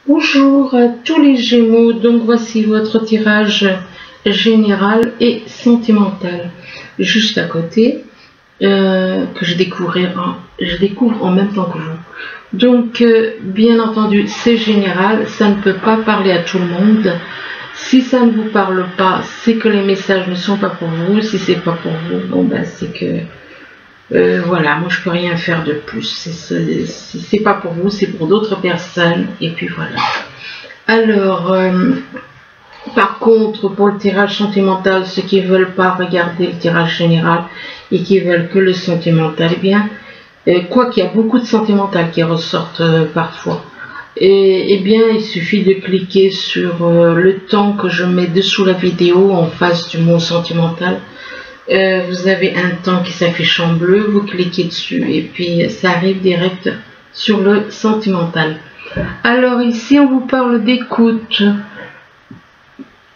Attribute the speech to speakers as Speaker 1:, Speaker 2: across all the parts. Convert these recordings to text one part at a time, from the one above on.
Speaker 1: Bonjour à tous les Gémeaux, donc voici votre tirage général et sentimental. Juste à côté, que je découvre en même temps que vous. Donc, bien entendu, c'est général, ça ne peut pas parler à tout le monde. Si ça ne vous parle pas, c'est que les messages ne sont pas pour vous. Si c'est pas pour vous, bon ben c'est que voilà, moi je peux rien faire de plus. Si c'est pas pour vous, c'est pour d'autres personnes. Et puis voilà. Alors, par contre, pour le tirage sentimental, ceux qui ne veulent pas regarder le tirage général et qui veulent que le sentimental, eh bien, quoi qu'il y a beaucoup de sentimental qui ressortent parfois, eh bien, il suffit de cliquer sur le temps que je mets dessous la vidéo en face du mot sentimental. Vous avez un temps qui s'affiche en bleu, vous cliquez dessus et puis ça arrive direct sur le sentimental. Alors ici on vous parle d'écoute.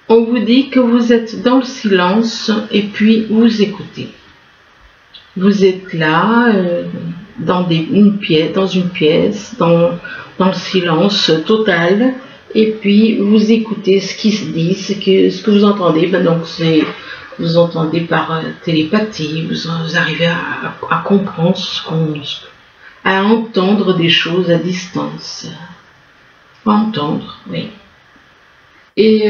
Speaker 1: On vous dit que vous êtes dans le silence et puis vous écoutez. Vous êtes là dans une pièce, dans le silence total, et puis vous écoutez ce qui se dit, ce que vous entendez. Ben donc vous entendez par télépathie, vous arrivez à comprendre à entendre des choses à distance. Entendre, oui. Et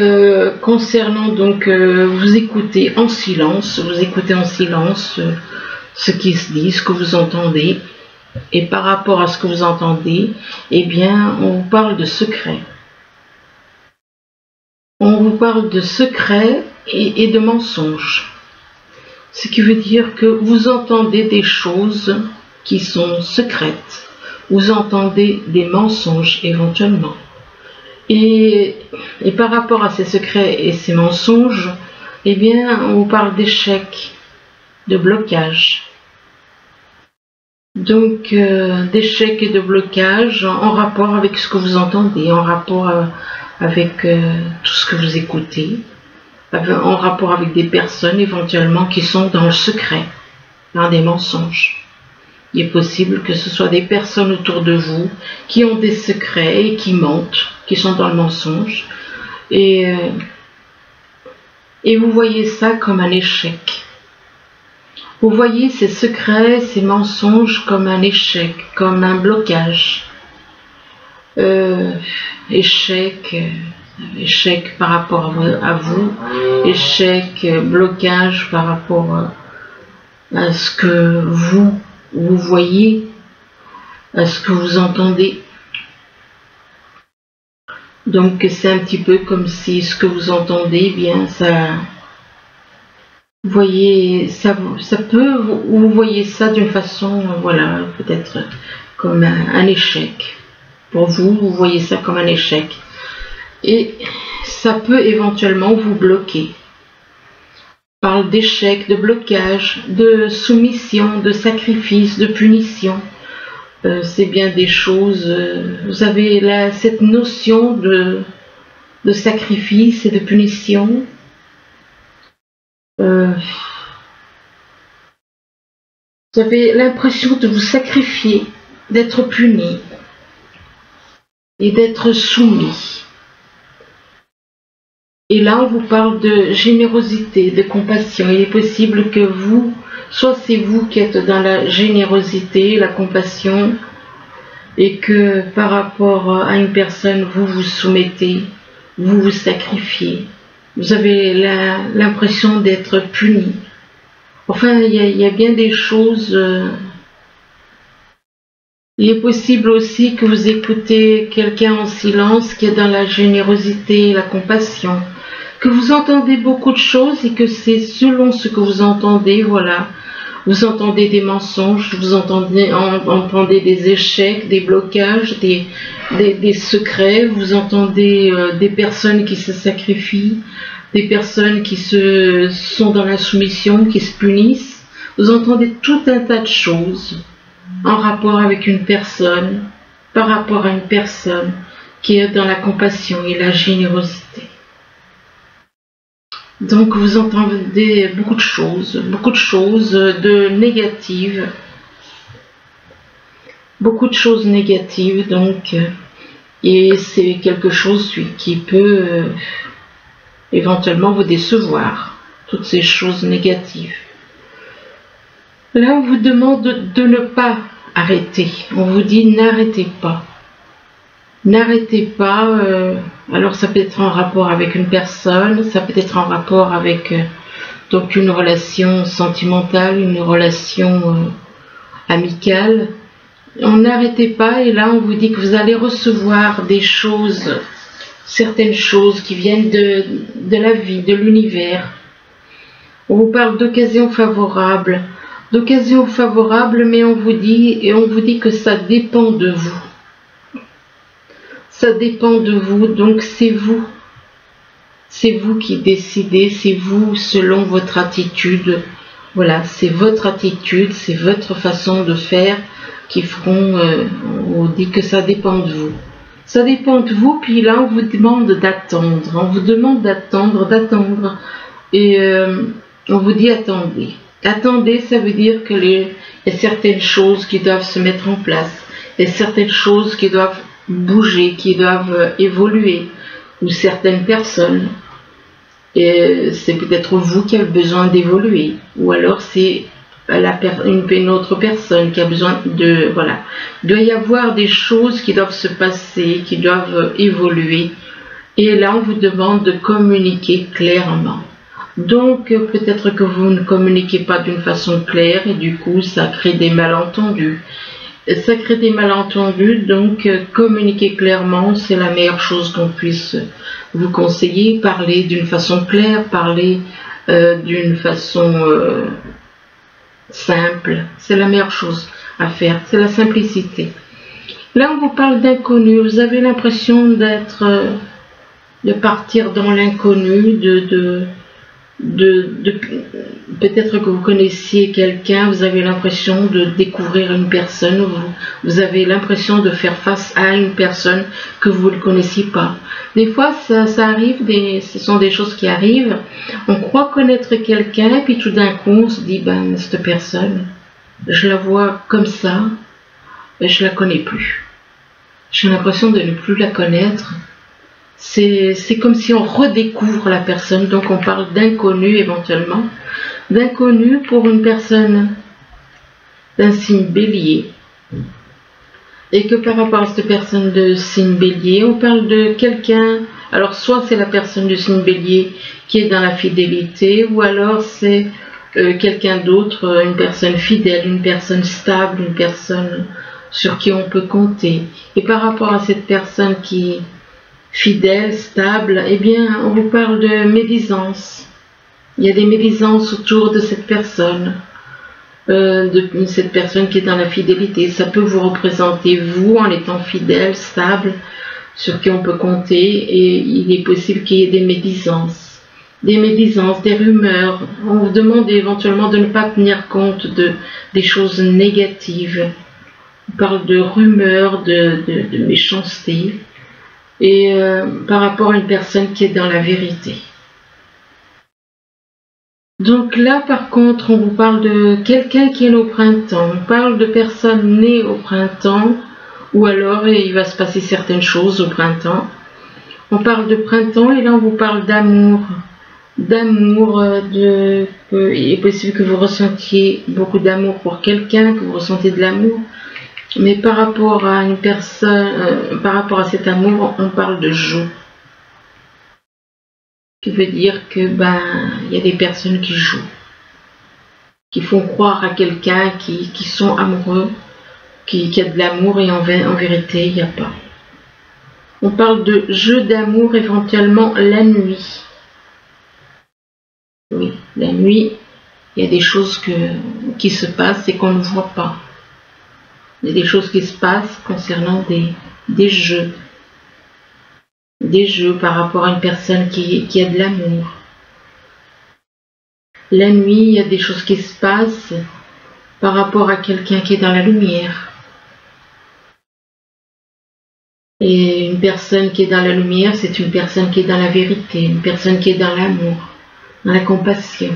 Speaker 1: concernant donc, vous écoutez en silence ce qui se dit, ce que vous entendez, et par rapport à ce que vous entendez, eh bien, on vous parle de secrets. On vous parle de secrets et de mensonges. Ce qui veut dire que vous entendez des choses qui sont secrètes. Vous entendez des mensonges éventuellement. Et par rapport à ces secrets et ces mensonges, eh bien, on vous parle d'échecs, de blocage. Donc, d'échecs et de blocage en rapport avec ce que vous entendez, en rapport avec tout ce que vous écoutez, en rapport avec des personnes éventuellement qui sont dans le secret, dans des mensonges. Il est possible que ce soit des personnes autour de vous qui ont des secrets et qui mentent, qui sont dans le mensonge. Et vous voyez ça comme un échec. Vous voyez ces secrets, ces mensonges comme un échec, comme un blocage. Échec par rapport à vous, échec, blocage par rapport à ce que vous voyez, à ce que vous entendez. Donc c'est un petit peu comme si ce que vous entendez, eh bien ça, vous voyez, ça peut, vous voyez ça d'une façon, voilà, peut-être comme un échec. Pour vous, vous voyez ça comme un échec. Et ça peut éventuellement vous bloquer. On parle d'échec, de blocage, de soumission, de sacrifice, de punition. C'est bien des choses, vous avez là cette notion de sacrifice et de punition. Vous avez l'impression de vous sacrifier, d'être puni et d'être soumis. Et là, on vous parle de générosité, de compassion. Il est possible que vous, soit c'est vous qui êtes dans la générosité, la compassion, et que par rapport à une personne, vous vous soumettez, vous vous sacrifiez. Vous avez l'impression d'être puni. Enfin, il y a bien des choses. Il est possible aussi que vous écoutez quelqu'un en silence qui est dans la générosité, la compassion, que vous entendez beaucoup de choses et que c'est selon ce que vous entendez, voilà. Vous entendez des mensonges, vous entendez des échecs, des blocages, des secrets, vous entendez des personnes qui se sacrifient, des personnes qui sont dans la soumission, qui se punissent. Vous entendez tout un tas de choses en rapport avec une personne, par rapport à une personne qui est dans la compassion et la générosité. Donc vous entendez beaucoup de choses de négatives, beaucoup de choses négatives, donc Et c'est quelque chose qui peut éventuellement vous décevoir, toutes ces choses négatives. Là, on vous demande de ne pas arrêter. On vous dit n'arrêtez pas. N'arrêtez pas. Alors ça peut être en rapport avec une personne, ça peut être en rapport avec donc une relation sentimentale, une relation amicale. On n'arrêtez pas et là on vous dit que vous allez recevoir des choses, certaines choses qui viennent de la vie, de l'univers. On vous parle d'occasions favorables. D'occasions favorables, mais on vous dit que ça dépend de vous. Ça dépend de vous, donc c'est vous. C'est vous qui décidez, c'est vous selon votre attitude. Voilà, c'est votre attitude, c'est votre façon de faire qui feront, on vous dit que ça dépend de vous. Ça dépend de vous, puis là on vous demande d'attendre. On vous demande d'attendre. Et on vous dit attendez. Attendez, ça veut dire qu'il y a certaines choses qui doivent se mettre en place. Il y a certaines choses qui doivent bouger, qui doivent évoluer. Ou certaines personnes. Et c'est peut-être vous qui avez besoin d'évoluer. Ou alors c'est une autre personne qui a besoin de... Voilà. Il doit y avoir des choses qui doivent se passer, qui doivent évoluer. Et là, on vous demande de communiquer clairement. Donc, peut-être que vous ne communiquez pas d'une façon claire et du coup, ça crée des malentendus. Ça crée des malentendus, donc communiquer clairement, c'est la meilleure chose qu'on puisse vous conseiller. Parler d'une façon claire, parler d'une façon simple, c'est la meilleure chose à faire, c'est la simplicité. Là, on vous parle d'inconnu, vous avez l'impression de partir dans l'inconnu, peut-être que vous connaissiez quelqu'un, vous avez l'impression de découvrir une personne, vous avez l'impression de faire face à une personne que vous ne connaissiez pas. Des fois, ça arrive, ce sont des choses qui arrivent, on croit connaître quelqu'un, puis tout d'un coup, on se dit, ben, cette personne, je la vois comme ça, et je la connais plus. J'ai l'impression de ne plus la connaître. C'est comme si on redécouvre la personne, donc on parle d'inconnu éventuellement, d'inconnu pour une personne d'un signe bélier. Et que par rapport à cette personne de signe bélier, on parle de quelqu'un, alors soit c'est la personne du signe bélier qui est dans la fidélité, ou alors c'est quelqu'un d'autre, une personne fidèle, une personne stable, une personne sur qui on peut compter. Et par rapport à cette personne qui est fidèle, stable, eh bien, on vous parle de médisance. Il y a des médisances autour de cette personne qui est dans la fidélité. Ça peut vous représenter, vous, en étant fidèle, stable, sur qui on peut compter, et il est possible qu'il y ait des médisances, des rumeurs. On vous demande éventuellement de ne pas tenir compte des choses négatives. On parle de rumeurs, de méchanceté. Et par rapport à une personne qui est dans la vérité. Donc là, par contre, on vous parle de quelqu'un qui est né au printemps. On parle de personnes nées au printemps, ou alors il va se passer certaines choses au printemps. On parle de printemps et là, on vous parle d'amour. D'amour, il est possible que vous ressentiez beaucoup d'amour pour quelqu'un, que vous ressentez de l'amour. Mais par rapport à une personne, par rapport à cet amour, on parle de jeu. Qui veut dire que il y a des personnes qui jouent, qui font croire à quelqu'un qui sont amoureux, qui a de l'amour et en vérité il n'y a pas. On parle de jeu d'amour éventuellement la nuit. Oui, la nuit, il y a des choses qui se passent et qu'on ne voit pas. Il y a des choses qui se passent concernant des jeux. Des jeux par rapport à une personne qui a de l'amour. La nuit, il y a des choses qui se passent par rapport à quelqu'un qui est dans la lumière. Et une personne qui est dans la lumière, c'est une personne qui est dans la vérité, une personne qui est dans l'amour, dans la compassion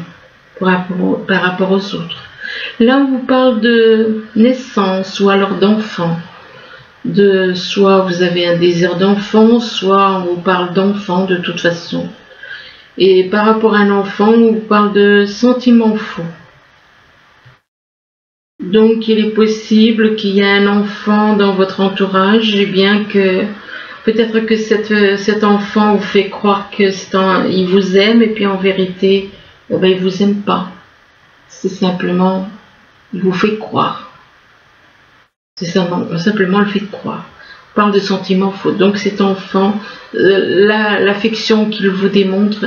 Speaker 1: par rapport aux autres. Là, on vous parle de naissance ou alors d'enfant. soit vous avez un désir d'enfant, soit on vous parle d'enfant de toute façon. Et par rapport à un enfant, on vous parle de sentiments faux. Donc il est possible qu'il y ait un enfant dans votre entourage, et bien que peut-être que cet enfant vous fait croire que il vous aime, et puis en vérité, il ne vous aime pas. C'est simplement, il vous fait croire. C'est simplement le fait de croire. On parle de sentiments faux. Donc cet enfant, l'affection qu'il vous démontre,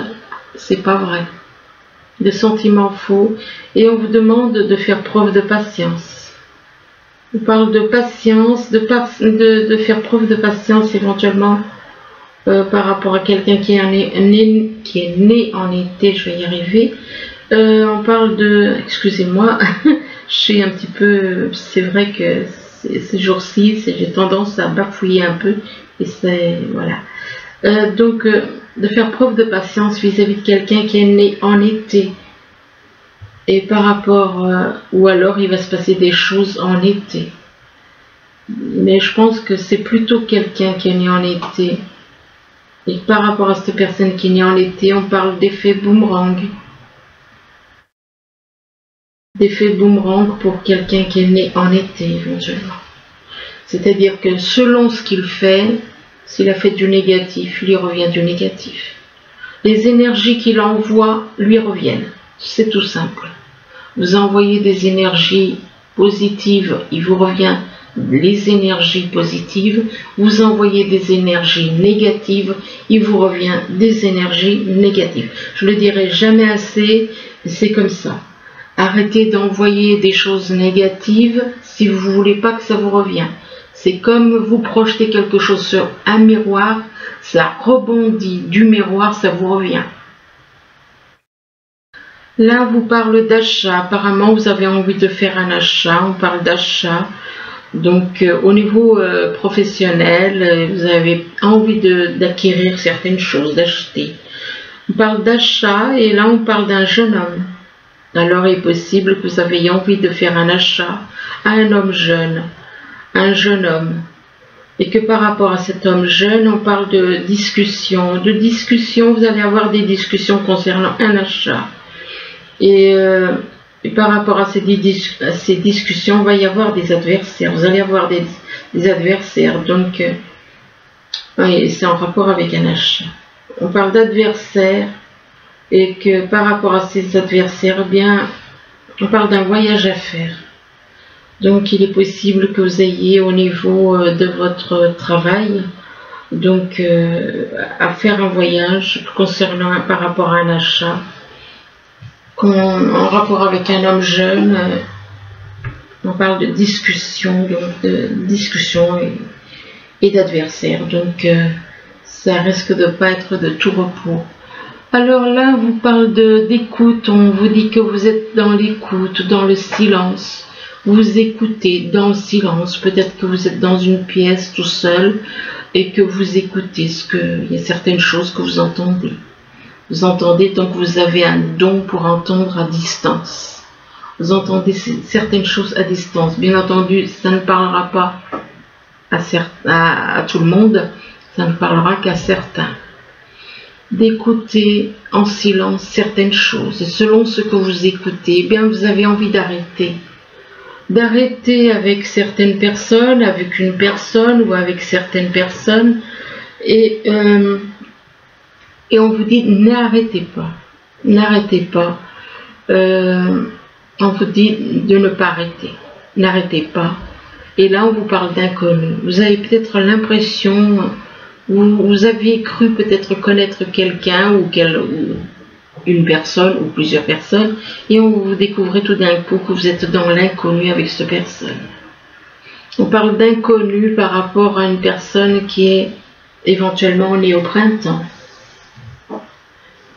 Speaker 1: c'est pas vrai. De sentiments faux, et on vous demande de faire preuve de patience. On parle de patience, de faire preuve de patience éventuellement par rapport à quelqu'un qui est né en été, je vais y arriver. On parle de, excusez-moi, je suis un petit peu, c'est vrai que ces jours-ci, j'ai tendance à bafouiller un peu, et c'est, voilà. Donc, de faire preuve de patience vis-à-vis de quelqu'un qui est né en été. Et par rapport, ou alors il va se passer des choses en été. Mais je pense que c'est plutôt quelqu'un qui est né en été. Et par rapport à cette personne qui est née en été, on parle d'effet boomerang. D'effet boomerang pour quelqu'un qui est né en été éventuellement. C'est-à-dire que selon ce qu'il fait, s'il a fait du négatif, il lui revient du négatif. Les énergies qu'il envoie lui reviennent. C'est tout simple. Vous envoyez des énergies positives, il vous revient les énergies positives. Vous envoyez des énergies négatives, il vous revient des énergies négatives. Je le dirai jamais assez, mais c'est comme ça. Arrêtez d'envoyer des choses négatives si vous ne voulez pas que ça vous revienne. C'est comme vous projetez quelque chose sur un miroir, ça rebondit du miroir, ça vous revient. Là, on vous parle d'achat. Apparemment, vous avez envie de faire un achat. On parle d'achat. Donc, au niveau professionnel, vous avez envie d'acquérir certaines choses, d'acheter. On parle d'achat et là, on parle d'un jeune homme. Alors, il est possible que vous ayez envie de faire un achat à un homme jeune. Un jeune homme, et que par rapport à cet homme jeune, on parle de discussion, vous allez avoir des discussions concernant un achat, et par rapport à ces discussions, il va y avoir des adversaires, vous allez avoir des adversaires, donc c'est en rapport avec un achat. On parle d'adversaires, et que par rapport à ces adversaires, eh bien, on parle d'un voyage à faire. Donc il est possible que vous ayez au niveau de votre travail donc à faire un voyage concernant par rapport à un achat en rapport avec un homme jeune. On parle de discussion, donc de discussion et d'adversaire, donc ça risque de pas être de tout repos. Alors là, on vous parle d'écoute, on vous dit que vous êtes dans l'écoute, dans le silence. Vous écoutez dans le silence, peut-être que vous êtes dans une pièce tout seul et que vous écoutez il y a certaines choses que vous entendez. Vous entendez, donc vous avez un don pour entendre à distance. Vous entendez certaines choses à distance. Bien entendu, ça ne parlera pas à tout le monde, ça ne parlera qu'à certains. D'écouter en silence certaines choses. Et selon ce que vous écoutez, eh bien vous avez envie d'arrêter. D'arrêter avec certaines personnes, avec une personne ou avec certaines personnes, et on vous dit n'arrêtez pas, n'arrêtez pas, on vous dit de ne pas arrêter, n'arrêtez pas, et là on vous parle d'inconnu. Vous avez peut-être l'impression, vous aviez cru peut-être connaître quelqu'un ou une personne ou plusieurs personnes, et vous découvrez tout d'un coup que vous êtes dans l'inconnu avec cette personne. On parle d'inconnu par rapport à une personne qui est éventuellement née au printemps.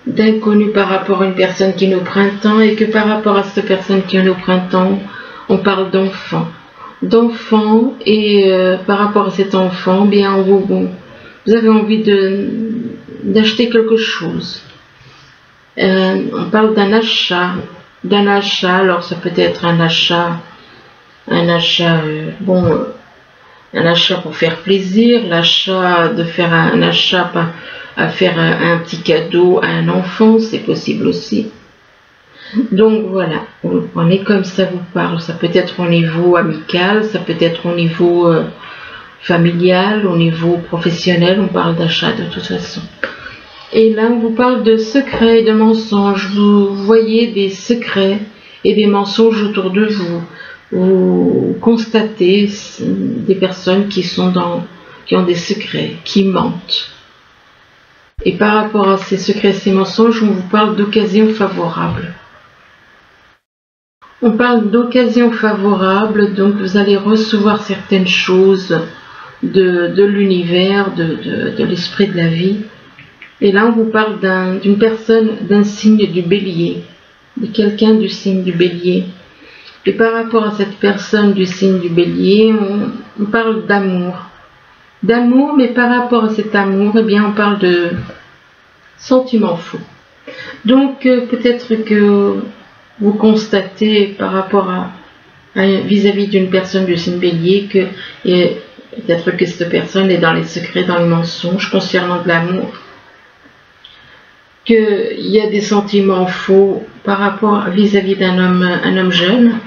Speaker 1: D'inconnu par rapport à une personne qui est née au printemps, et que par rapport à cette personne qui est née au printemps, on parle d'enfant. D'enfant, et par rapport à cet enfant, bien vous avez envie d'acheter quelque chose. On parle d'un achat, alors ça peut être un achat, un achat pour faire plaisir, l'achat de faire un achat à faire un petit cadeau à un enfant, c'est possible aussi. Donc voilà, vous le prenez comme ça vous parle. Ça peut être au niveau amical, ça peut être au niveau familial, au niveau professionnel, on parle d'achat de toute façon. Et là, on vous parle de secrets et de mensonges. Vous voyez des secrets et des mensonges autour de vous. Vous constatez des personnes qui ont des secrets, qui mentent. Et par rapport à ces secrets et ces mensonges, on vous parle d'occasions favorables. On parle d'occasions favorables, donc vous allez recevoir certaines choses de l'univers, de l'esprit de la vie. Et là, on vous parle d'une personne, d'un signe du bélier, de quelqu'un du signe du bélier. Et par rapport à cette personne du signe du bélier, on parle d'amour. D'amour, mais par rapport à cet amour, eh bien, on parle de sentiments faux. Donc, peut-être que vous constatez par rapport à vis-à-vis d'une personne du signe bélier que peut-être que cette personne est dans les secrets, dans les mensonges concernant de l'amour, qu'il y a des sentiments faux par rapport vis-à-vis d'un homme, un homme jeune,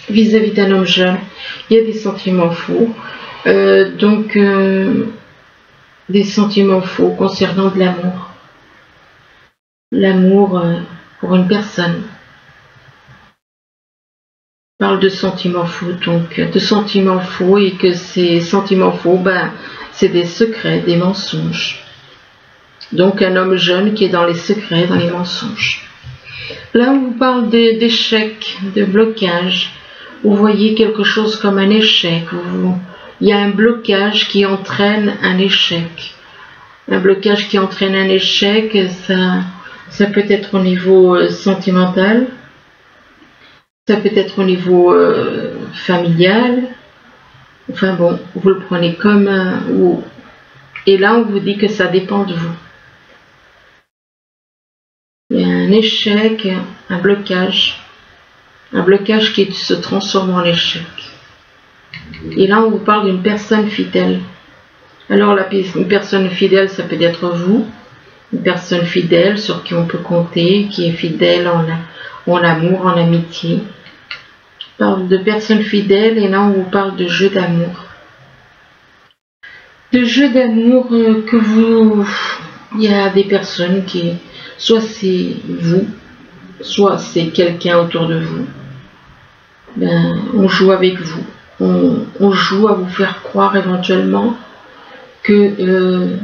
Speaker 1: vis-à-vis d'un homme jeune, il y a des sentiments faux, des sentiments faux concernant de l'amour, l'amour pour une personne. On parle de sentiments faux, donc de sentiments faux, et que ces sentiments faux, c'est des secrets, des mensonges. Donc un homme jeune qui est dans les secrets, dans les mensonges. Là, on vous parle d'échec, de blocage. Vous voyez quelque chose comme un échec. Il y a un blocage qui entraîne un échec. Un blocage qui entraîne un échec, ça peut être au niveau sentimental, ça peut être au niveau familial. Enfin bon, vous le prenez comme et là, on vous dit que ça dépend de vous. Il y a un échec, un blocage qui se transforme en échec. Et là, on vous parle d'une personne fidèle. Alors, une personne fidèle, ça peut être vous, une personne fidèle sur qui on peut compter, qui est fidèle en amour, en amitié. On parle de personnes fidèles, et là, on vous parle de jeu d'amour. De jeu d'amour il y a des personnes qui, soit c'est vous, soit c'est quelqu'un autour de vous. On joue avec vous. On joue à vous faire croire éventuellement qu'on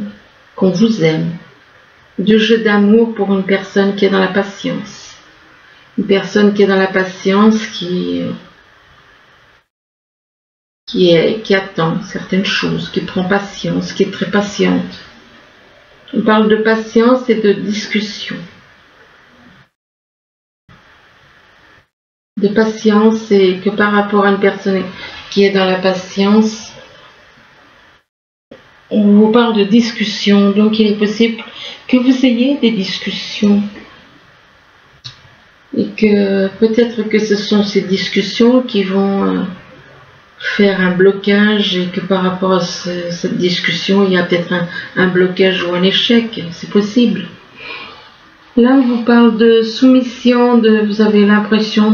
Speaker 1: vous aime. De jeu d'amour pour une personne qui est dans la patience. Une personne qui est dans la patience, qui attend certaines choses, qui prend patience, qui est très patiente. On parle de patience et de discussion. De patience, et que par rapport à une personne qui est dans la patience, on vous parle de discussion. Donc il est possible que vous ayez des discussions. Et que peut-être que ce sont ces discussions qui vont faire un blocage, et que par rapport à cette discussion, il y a peut-être un blocage ou un échec. C'est possible. Là, on vous parle de soumission, vous avez l'impression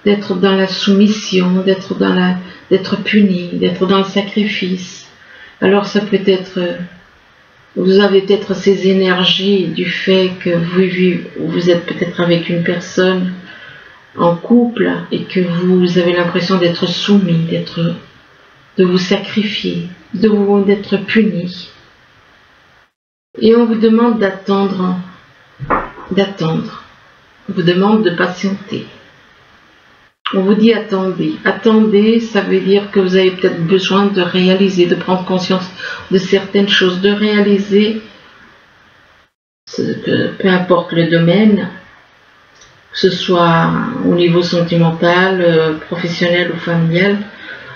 Speaker 1: d'être dans la soumission, d'être puni, d'être dans le sacrifice. Alors ça peut être, vous avez peut-être ces énergies du fait que vous êtes peut-être avec une personne en couple, et que vous avez l'impression d'être soumis, de vous sacrifier, d'être puni. Et on vous demande d'attendre. On vous demande de patienter. On vous dit attendez. Attendez, ça veut dire que vous avez peut-être besoin de réaliser, de prendre conscience de certaines choses, de réaliser, peu importe le domaine, que ce soit au niveau sentimental, professionnel ou familial.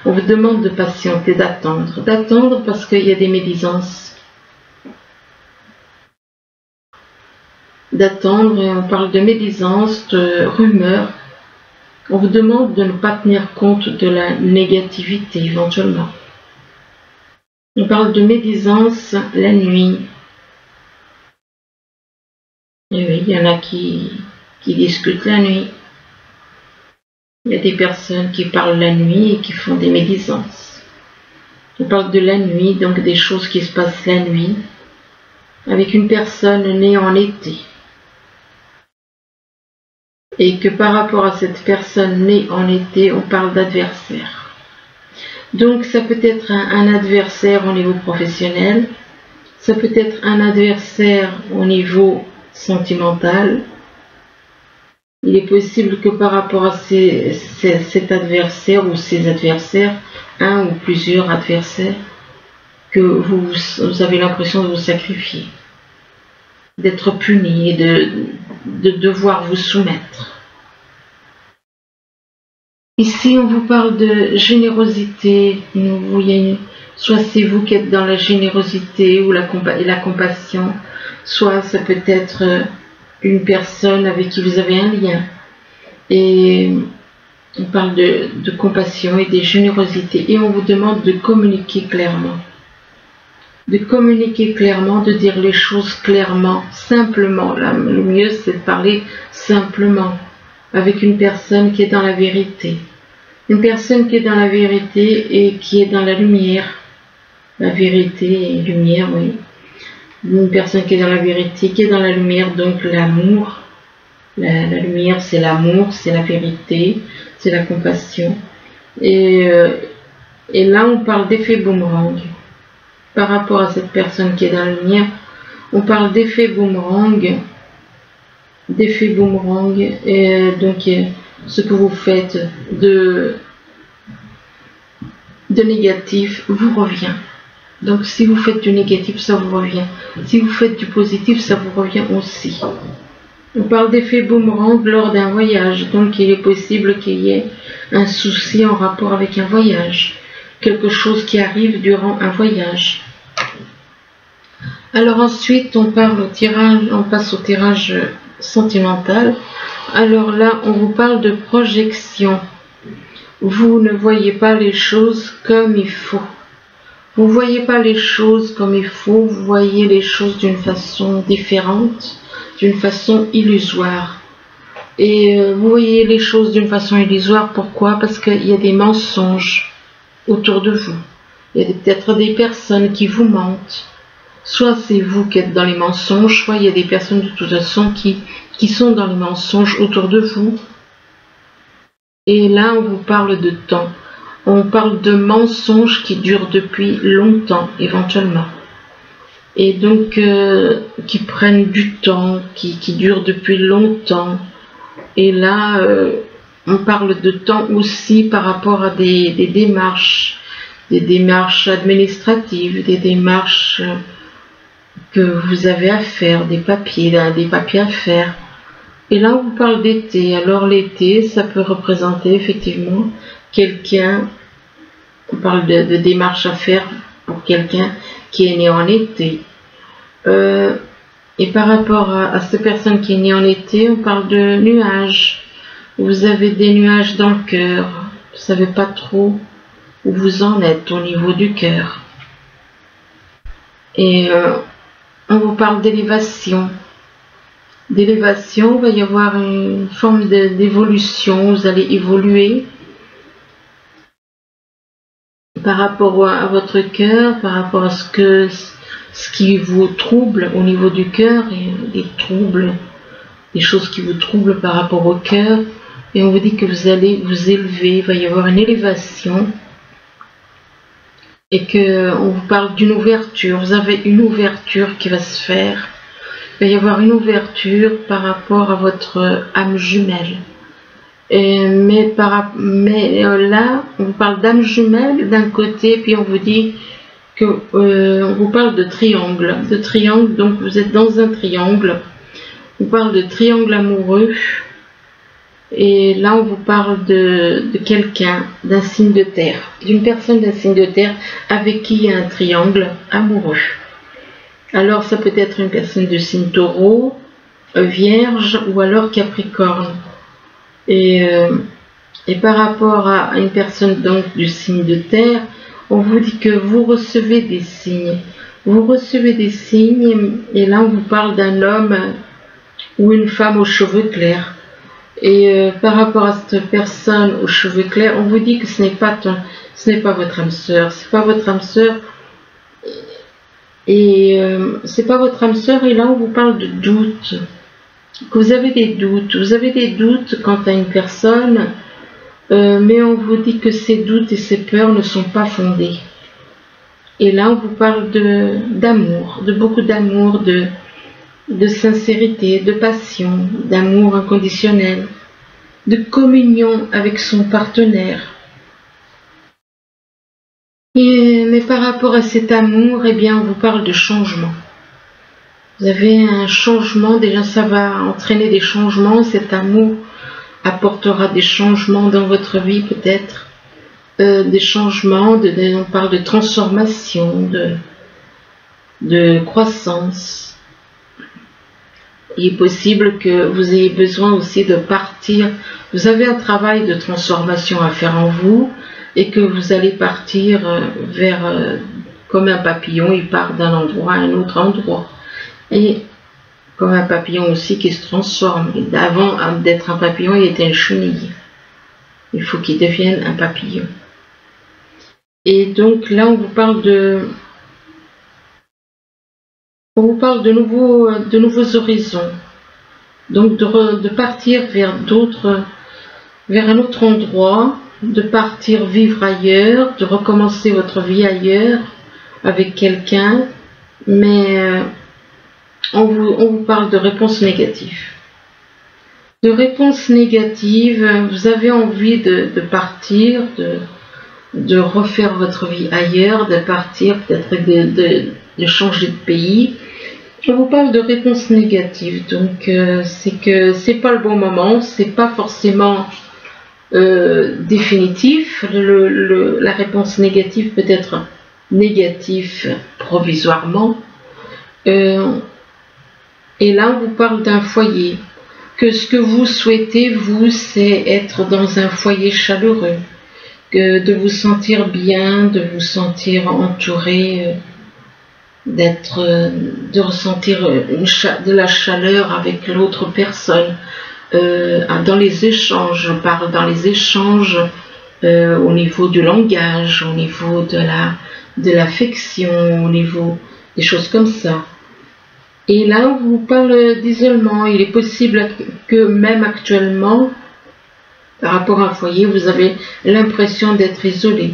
Speaker 1: On vous demande de patienter, d'attendre parce qu'il y a des médisances. D'attendre, et on parle de médisance, de rumeurs. On vous demande de ne pas tenir compte de la négativité éventuellement. On parle de médisance la nuit. Et oui, il y en a qui discutent la nuit. Il y a des personnes qui parlent la nuit et qui font des médisances. On parle de la nuit, donc des choses qui se passent la nuit, avec une personne née en été. Et que par rapport à cette personne née en été, on parle d'adversaire. Donc ça peut être un adversaire au niveau professionnel, ça peut être un adversaire au niveau sentimental. Il est possible que par rapport à cet adversaire ou ces adversaires, un ou plusieurs adversaires, que vous avez l'impression de vous sacrifier, d'être puni et de devoir vous soumettre. Ici, on vous parle de générosité. Soit c'est vous qui êtes dans la générosité ou la compassion, soit ça peut être une personne avec qui vous avez un lien. Et on parle de compassion et de générosité. Et on vous demande de communiquer clairement. De communiquer clairement, de dire les choses clairement, simplement. Là, le mieux, c'est de parler simplement avec une personne qui est dans la vérité. Une personne qui est dans la vérité et qui est dans la lumière. La vérité et lumière, oui. Une personne qui est dans la vérité, qui est dans la lumière, donc l'amour. La lumière, c'est l'amour, c'est la vérité, c'est la compassion. Et là, on parle d'effet boomerang. Par rapport à cette personne qui est dans la lumière, on parle d'effet boomerang. D'effet boomerang. Et donc, ce que vous faites de négatif vous revient. Donc si vous faites du négatif, ça vous revient. Si vous faites du positif, ça vous revient aussi. On parle d'effet boomerang lors d'un voyage. Donc il est possible qu'il y ait un souci en rapport avec un voyage. Quelque chose qui arrive durant un voyage. Alors ensuite, on passe au tirage sentimental. Alors là, on vous parle de projection. Vous ne voyez pas les choses comme il faut. Vous ne voyez pas les choses comme il faut, vous voyez les choses d'une façon différente, d'une façon illusoire. Et vous voyez les choses d'une façon illusoire, pourquoi? Parce qu'il y a des mensonges autour de vous. Il y a peut-être des personnes qui vous mentent. Soit c'est vous qui êtes dans les mensonges, soit il y a des personnes de toute façon qui sont dans les mensonges autour de vous. Et là, on vous parle de temps. On parle de mensonges qui durent depuis longtemps, éventuellement. Et donc, qui prennent du temps, qui durent depuis longtemps. Et là, on parle de temps aussi par rapport à des démarches administratives, des démarches que vous avez à faire, des papiers à faire. Et là, on vous parle d'été. Alors l'été, ça peut représenter effectivement quelqu'un, on parle de démarches à faire pour quelqu'un qui est né en été. Et par rapport à cette personne qui est née en été, on parle de nuages. Vous avez des nuages dans le cœur. Vous ne savez pas trop où vous en êtes au niveau du cœur. Et on vous parle d'élévation. D'élévation, il va y avoir une forme d'évolution, vous allez évoluer par rapport à votre cœur, par rapport à ce qui vous trouble au niveau du cœur, et des choses qui vous troublent par rapport au cœur, et on vous dit que vous allez vous élever, il va y avoir une élévation, et qu'on vous parle d'une ouverture, vous avez une ouverture qui va se faire. Il va y avoir une ouverture par rapport à votre âme jumelle. Mais là, on vous parle d'âme jumelle d'un côté, puis on vous dit que on vous parle de triangle. Donc vous êtes dans un triangle. On parle de triangle amoureux. Et là, on vous parle de quelqu'un, d'un signe de terre. D'une personne d'un signe de terre avec qui il y a un triangle amoureux. Alors, ça peut être une personne de signe taureau, vierge ou alors capricorne. Et par rapport à une personne donc du signe de terre, On vous dit que vous recevez des signes. Vous recevez des signes, et là on vous parle d'un homme ou une femme aux cheveux clairs. Et par rapport à cette personne aux cheveux clairs, on vous dit que ce n'est pas votre âme sœur, c'est pas votre âme sœur. Et c'est pas votre âme sœur. Et là on vous parle de doute, que vous avez des doutes quant à une personne, mais on vous dit que ces doutes et ces peurs ne sont pas fondés. Et là on vous parle d'amour, de beaucoup d'amour, de sincérité, de passion, d'amour inconditionnel, de communion avec son partenaire. Mais par rapport à cet amour, eh bien, on vous parle de changement. Vous avez un changement, déjà ça va entraîner des changements, cet amour apportera des changements dans votre vie peut-être, des changements, on parle de transformation, de croissance. Il est possible que vous ayez besoin aussi de partir, vous avez un travail de transformation à faire en vous, et que vous allez partir vers, comme un papillon, il part d'un endroit à un autre endroit. Et comme un papillon aussi qui se transforme. Avant d'être un papillon, il était une chenille. Il faut qu'il devienne un papillon. Et donc là, on vous parle de nouveaux horizons. Donc de partir vers un autre endroit, de partir vivre ailleurs, de recommencer votre vie ailleurs avec quelqu'un, mais on vous parle de réponses négatives. De réponses négatives, vous avez envie de partir, de refaire votre vie ailleurs, de partir, peut-être de changer de pays. On vous parle de réponses négatives, donc c'est que c'est pas le bon moment, c'est pas forcément définitif. La réponse négative peut être négative provisoirement. Et là, on vous parle d'un foyer. Que ce que vous souhaitez, vous, c'est être dans un foyer chaleureux, de vous sentir bien, de vous sentir entouré, de ressentir de la chaleur avec l'autre personne. Dans les échanges, je parle dans les échanges au niveau du langage, au niveau de l'affection, au niveau des choses comme ça. Et là, on vous parle d'isolement. Il est possible que même actuellement, par rapport à un foyer, vous avez l'impression d'être isolé.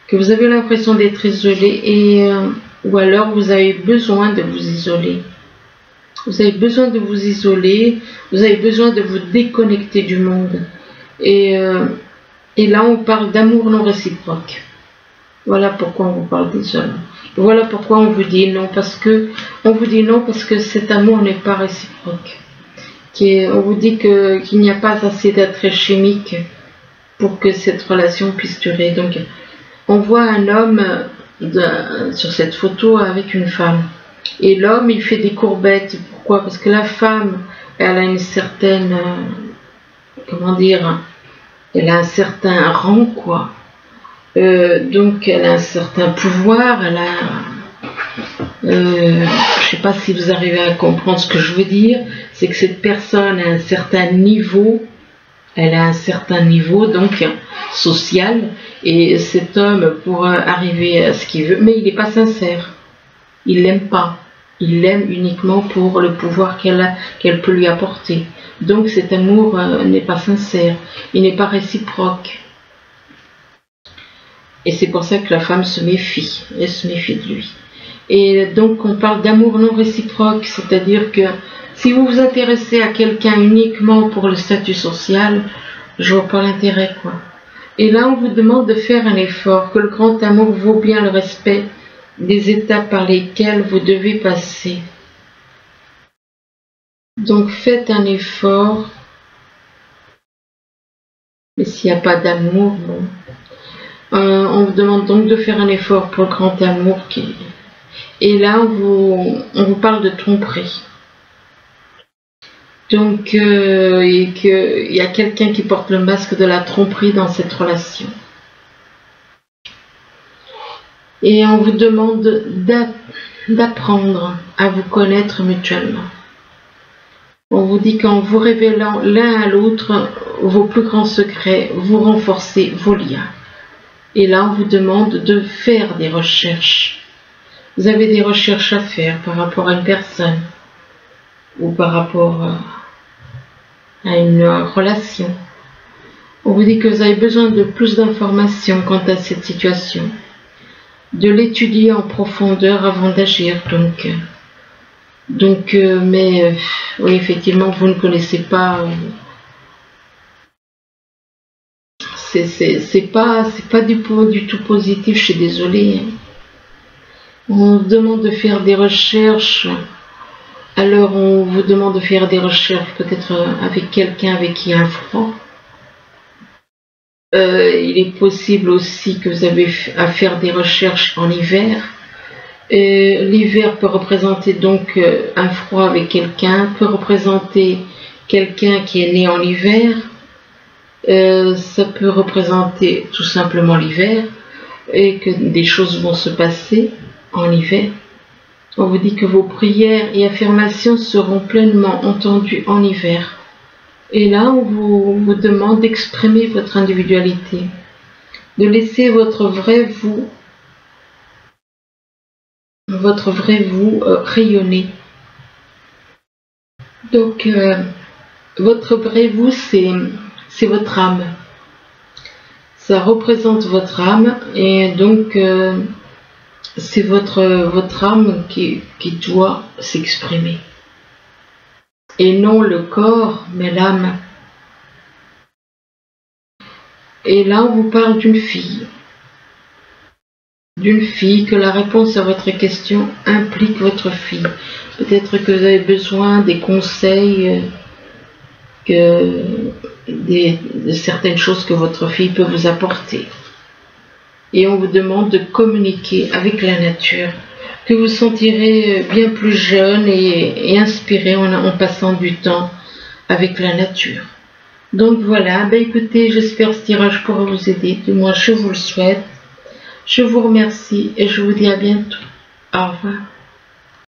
Speaker 1: Que vous avez l'impression d'être isolé, ou alors vous avez besoin de vous isoler. Vous avez besoin de vous isoler, vous avez besoin de vous déconnecter du monde. Et là, on parle d'amour non réciproque. Voilà pourquoi on vous parle d'isolement. Voilà pourquoi on vous dit non, parce que cet amour n'est pas réciproque. On vous dit qu'il n'y a pas assez d'attrait chimique pour que cette relation puisse durer. Donc, on voit un homme sur cette photo avec une femme. Et l'homme, il fait des courbettes. Pourquoi? Parce que la femme, elle a une certaine, elle a un certain rang, quoi. Donc elle a un certain pouvoir, je ne sais pas si vous arrivez à comprendre ce que je veux dire, c'est que cette personne a un certain niveau, donc social, et cet homme pour arriver à ce qu'il veut, mais il n'est pas sincère, il l'aime pas, il l'aime uniquement pour le pouvoir qu'elle peut lui apporter. Donc cet amour n'est pas sincère, il n'est pas réciproque. Et c'est pour ça que la femme se méfie, elle se méfie de lui. Et donc on parle d'amour non réciproque, c'est-à-dire que si vous vous intéressez à quelqu'un uniquement pour le statut social, je vois pas l'intérêt, quoi. Et là on vous demande de faire un effort, que le grand amour vaut bien le respect des étapes par lesquelles vous devez passer. Donc faites un effort, mais s'il n'y a pas d'amour, bon. On vous demande donc de faire un effort pour le grand amour. Et là, on vous parle de tromperie. Donc, et qu'il y a quelqu'un qui porte le masque de la tromperie dans cette relation. Et on vous demande d'apprendre à vous connaître mutuellement. On vous dit qu'en vous révélant l'un à l'autre vos plus grands secrets, vous renforcez vos liens. Et là, on vous demande de faire des recherches. Vous avez des recherches à faire par rapport à une personne ou par rapport à une relation. On vous dit que vous avez besoin de plus d'informations quant à cette situation, de l'étudier en profondeur avant d'agir. Mais oui, effectivement, vous ne connaissez pas. C'est pas du tout positif. Je suis désolée. On vous demande de faire des recherches. Alors, on vous demande de faire des recherches peut-être avec quelqu'un avec qui il y a un froid. Il est possible aussi que vous avez à faire des recherches en hiver. L'hiver peut représenter donc un froid avec quelqu'un, peut représenter quelqu'un qui est né en hiver. Ça peut représenter tout simplement l'hiver et que des choses vont se passer en hiver. On vous dit que vos prières et affirmations seront pleinement entendues en hiver. Et là, on vous demande d'exprimer votre individualité, de laisser votre vrai vous rayonner. Donc, votre vrai vous, c'est votre âme. Ça représente votre âme et donc c'est votre âme qui doit s'exprimer. Et non le corps, mais l'âme. Et là, on vous parle d'une fille. D'une fille, que la réponse à votre question implique votre fille. Peut-être que vous avez besoin des conseils, de certaines choses que votre fille peut vous apporter. Et on vous demande de communiquer avec la nature, que vous sentirez bien plus jeune et inspiré en passant du temps avec la nature. Donc voilà, écoutez, j'espère que ce tirage pourra vous aider. Du moins, je vous le souhaite. Je vous remercie et je vous dis à bientôt. Au revoir.